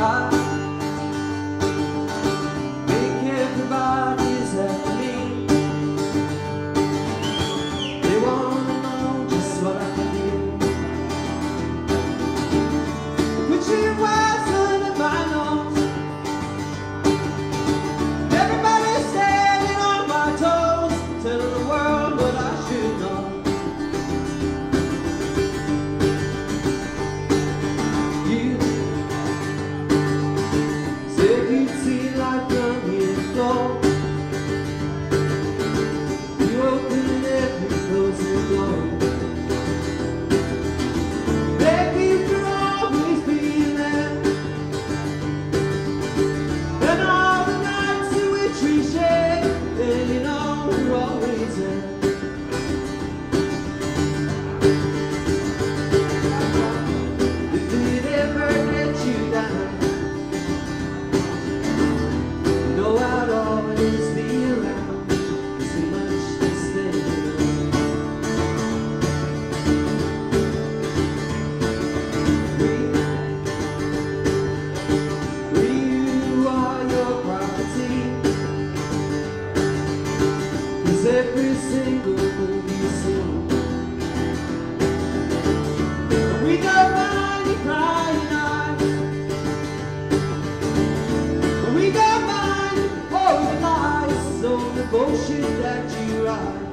I make everybody's after me. They wanna know just what I can do. Put your wise under my nose. Everybody's standing on my toes, telling the world what I should know. You said you'd see life from here flow. You opened every closing door. Thank you for always being there. And all the nights in which we shared, then you know we're always there. If it ever let you down, know I'd always be around. So much to stay. You are your property. 'Cause every single move you see, we don't mind you crying eyes. We don't mind all the lies, all the bullshit that you write.